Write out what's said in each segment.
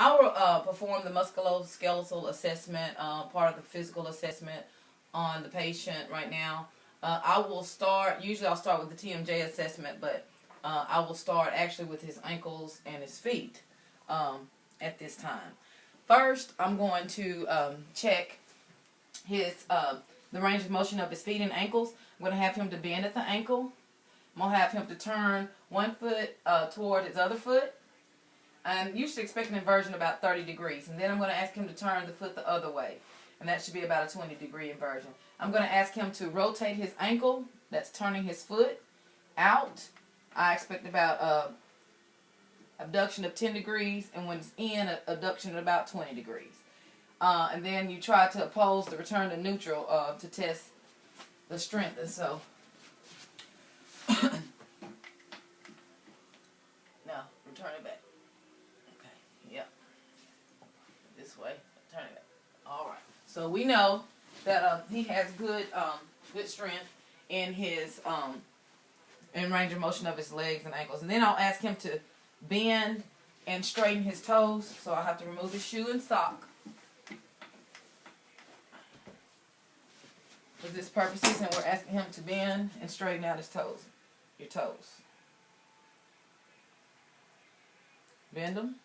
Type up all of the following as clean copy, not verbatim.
I will perform the musculoskeletal assessment, part of the physical assessment on the patient right now. Usually I'll start with the TMJ assessment, but I will start actually with his ankles and his feet at this time. First, I'm going to check his the range of motion of his feet and ankles. I'm going to have him to bend at the ankle. I'm going to have him to turn one foot toward his other foot. I'm usually expecting inversion about 30 degrees. And then I'm going to ask him to turn the foot the other way. And that should be about a 20-degree inversion. I'm going to ask him to rotate his ankle. That's turning his foot out. I expect about abduction of 10 degrees. And when it's in, abduction at about 20 degrees. And then you try to oppose the return to neutral to test the strength. And so, now, return it back. Yep. This way. Turn it back. All right. So we know that he has good strength in his in range of motion of his legs and ankles. And then I'll ask him to bend and straighten his toes. So I'll have to remove his shoe and sock for this purposes. And we're asking him to bend and straighten out his toes. Your toes. Bend them.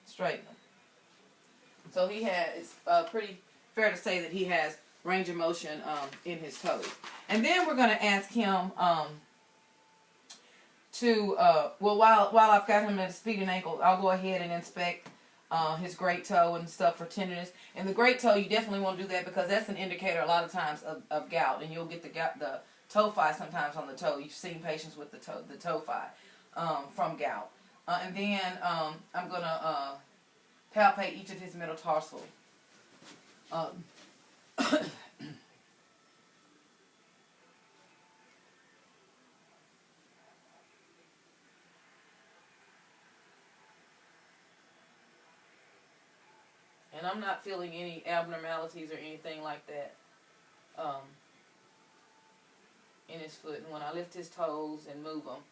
Straighten them. So he has, it's pretty fair to say that he has range of motion in his toes. And then we're going to ask him while I've got him at his feet and ankles, I'll go ahead and inspect his great toe and stuff for tenderness. And the great toe, you definitely want to do that because that's an indicator a lot of times of gout. And you'll get the toe phi sometimes on the toe. You've seen patients with the toe phi from gout. And then I'm going to palpate each of his metatarsal. And I'm not feeling any abnormalities or anything like that in his foot. And when I lift his toes and move them,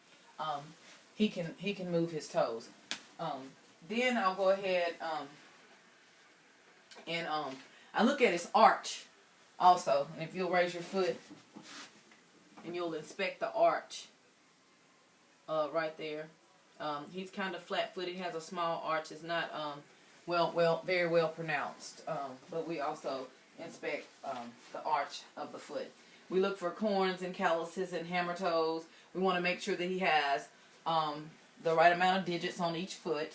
he can move his toes. Then I'll go ahead and I look at his arch also. And if you'll raise your foot and you'll inspect the arch right there. He's kind of flat-footed. He has a small arch. It's not very well pronounced. But we also inspect the arch of the foot. We look for corns and calluses and hammer toes. We want to make sure that he has the right amount of digits on each foot.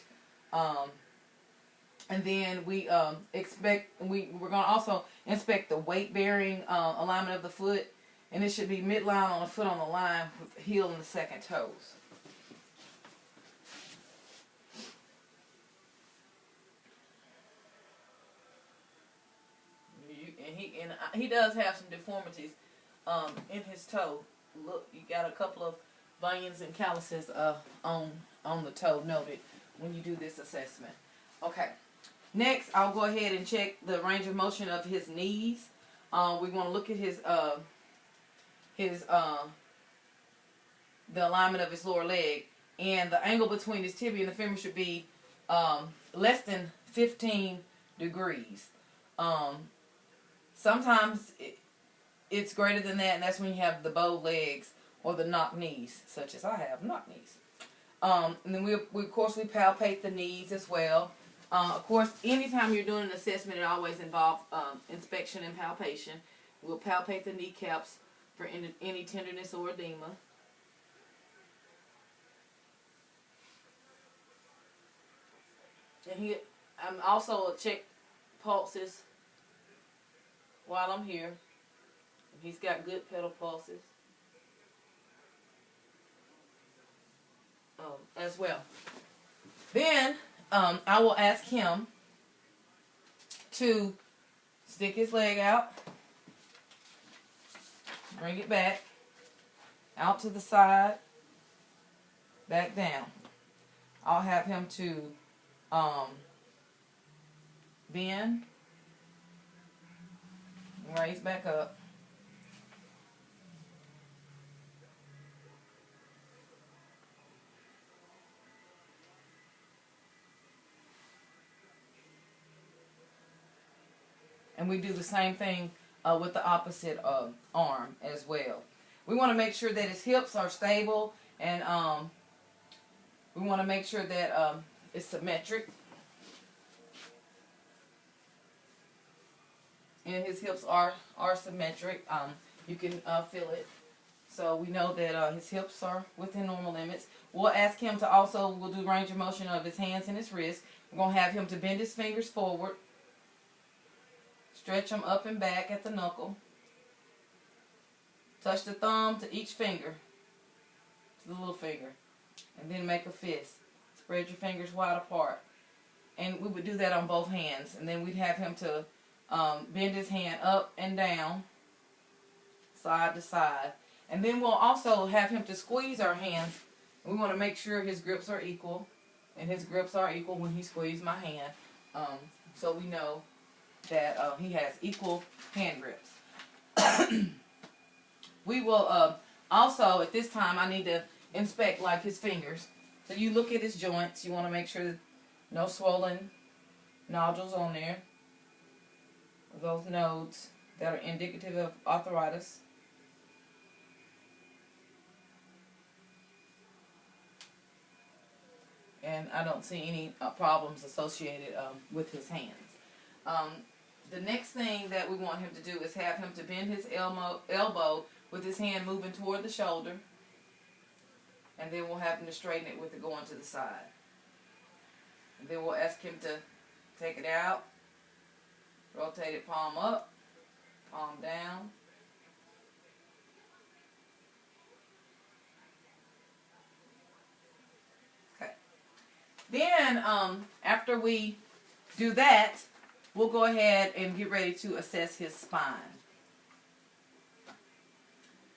And then we're going to also inspect the weight-bearing alignment of the foot. And it should be midline on the foot on the line with the heel and the second toes. And he does have some deformities in his toe. Look, you got a couple of bunions and calluses on the toe noted when you do this assessment. Okay. Next, I'll go ahead and check the range of motion of his knees. We want to look at the alignment of his lower leg, and the angle between his tibia and the femur should be less than 15 degrees. Sometimes it's greater than that, and that's when you have the bow legs or the knock knees, such as I have knock knees. And then we of course we palpate the knees as well. Of course, anytime you're doing an assessment, it always involves inspection and palpation. We'll palpate the kneecaps for any tenderness or edema. And I'm also check pulses while I'm here. He's got good pedal pulses as well. Then I will ask him to stick his leg out, bring it back, out to the side, back down. I'll have him to bend, raise back up. And we do the same thing with the opposite arm as well. We want to make sure that his hips are stable, and we want to make sure that it's symmetric. And his hips are symmetric. You can feel it. So we know that his hips are within normal limits. We'll ask him to also, we'll do range of motion of his hands and his wrists. We're going to have him to bend his fingers forward. Stretch them up and back at the knuckle. Touch the thumb to each finger, to the little finger. And then make a fist. Spread your fingers wide apart. And we would do that on both hands. And then we'd have him to bend his hand up and down, side to side. And then we'll also have him to squeeze our hands. We want to make sure his grips are equal. And his grips are equal when he squeezes my hand. So we know that he has equal hand grips. We will also, at this time, I need to inspect like his fingers. So you look at his joints. You want to make sure that no swollen nodules on there. Those nodes that are indicative of arthritis. And I don't see any problems associated with his hands. The next thing that we want him to do is have him to bend his elbow with his hand moving toward the shoulder. And then we'll have him to straighten it with it going to the side. And then we'll ask him to take it out. Rotate it palm up, palm down. Okay. Then, after we do that, we'll go ahead and get ready to assess his spine.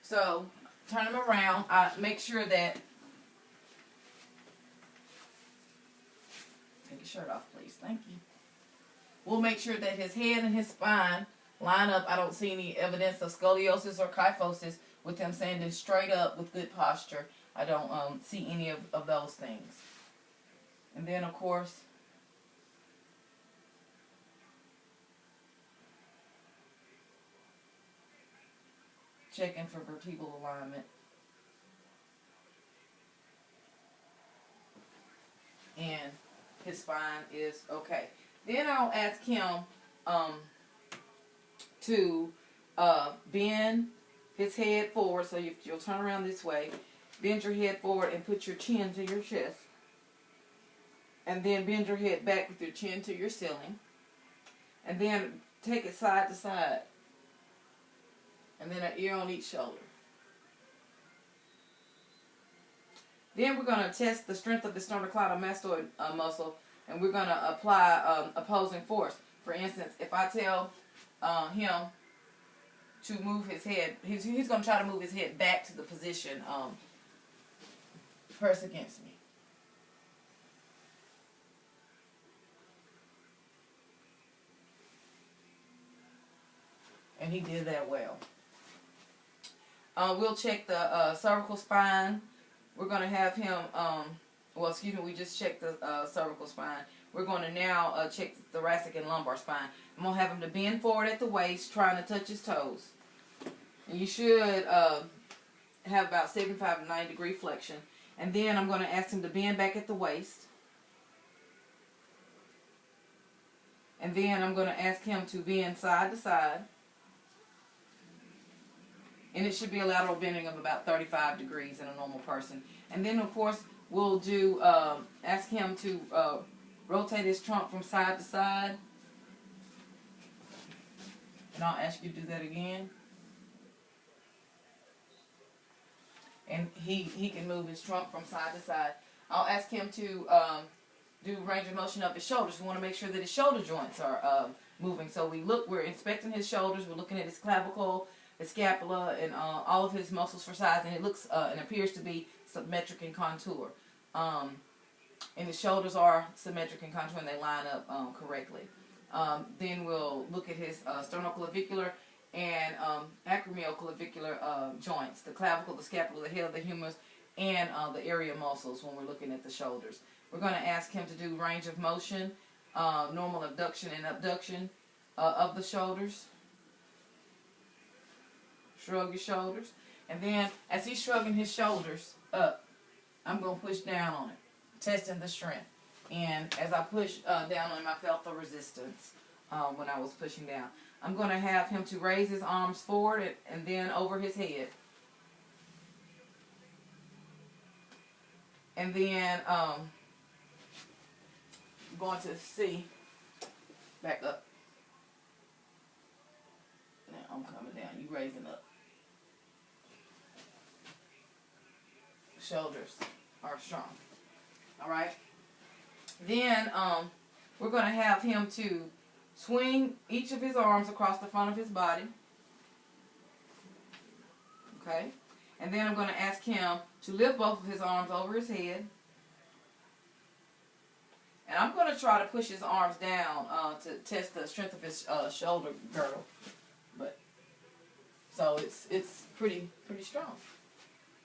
So, turn him around. Make sure that... Take your shirt off, please. Thank you. We'll make sure that his head and his spine line up. I don't see any evidence of scoliosis or kyphosis with him standing straight up with good posture. I don't see any of those things. And then, of course, checking for vertebral alignment. And his spine is okay. Then I'll ask him to bend his head forward. So you'll turn around this way. Bend your head forward and put your chin to your chest. And then bend your head back with your chin to your ceiling. And then take it side to side. And then an ear on each shoulder. Then we're going to test the strength of the sternocleidomastoid muscle. And we're going to apply opposing force. For instance, if I tell him to move his head, he's going to try to move his head back to the position press against me. And he did that well. We'll check the cervical spine. We're going to have him... we just checked the cervical spine. We're going to now check the thoracic and lumbar spine. I'm going to have him to bend forward at the waist, trying to touch his toes. And you should have about 75 to 90 degree flexion. And then I'm going to ask him to bend back at the waist. And then I'm going to ask him to bend side to side. And it should be a lateral bending of about 35 degrees in a normal person. And then, of course, we'll do, ask him to rotate his trunk from side to side. And I'll ask you to do that again. And he can move his trunk from side to side. I'll ask him to do range of motion of his shoulders. We want to make sure that his shoulder joints are moving. So we're inspecting his shoulders. We're looking at his clavicle, his scapula, and all of his muscles for size. And it looks and appears to be symmetric in contour. And his shoulders are symmetric in contour and they line up correctly. Then we'll look at his sternoclavicular and acromioclavicular joints, the clavicle, the scapula, the head, the humerus, and the area muscles when we're looking at the shoulders. We're going to ask him to do range of motion, normal abduction and abduction of the shoulders. Shrug your shoulders. And then, as he's shrugging his shoulders up, I'm going to push down on it, testing the strength. And as I push down on him, I felt the resistance when I was pushing down. I'm going to have him to raise his arms forward and then over his head. And then I'm going to see, back up. Now I'm coming down, you raising up. Shoulders are strong. All right. Then we're going to have him to swing each of his arms across the front of his body. Okay. And then I'm going to ask him to lift both of his arms over his head. And I'm going to try to push his arms down to test the strength of his shoulder girdle. But so it's pretty strong.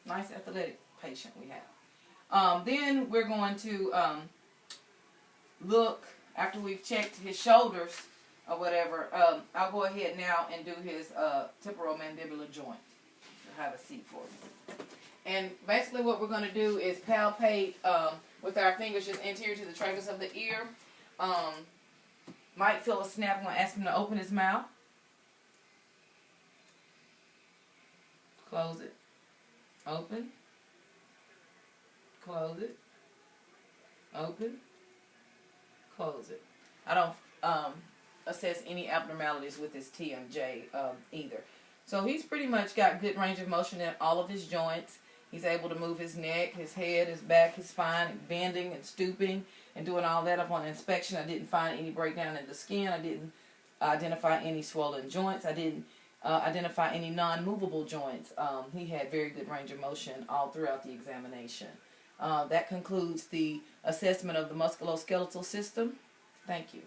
Nice athletic patient we have. Then we're going to look, after we've checked his shoulders or whatever, I'll go ahead now and do his temporomandibular joint. I'll have a seat for you. And basically what we're going to do is palpate with our fingers just anterior to the tragus of the ear. Might feel a snap. I'm going to ask him to open his mouth. Close it. Open. Close it. Open. Close it. I don't assess any abnormalities with this TMJ either. So he's pretty much got good range of motion in all of his joints. He's able to move his neck, his head, his back, his spine, and bending and stooping and doing all that. Upon inspection, I didn't find any breakdown in the skin. I didn't identify any swollen joints. I didn't identify any non-movable joints. He had very good range of motion all throughout the examination. That concludes the assessment of the musculoskeletal system. Thank you.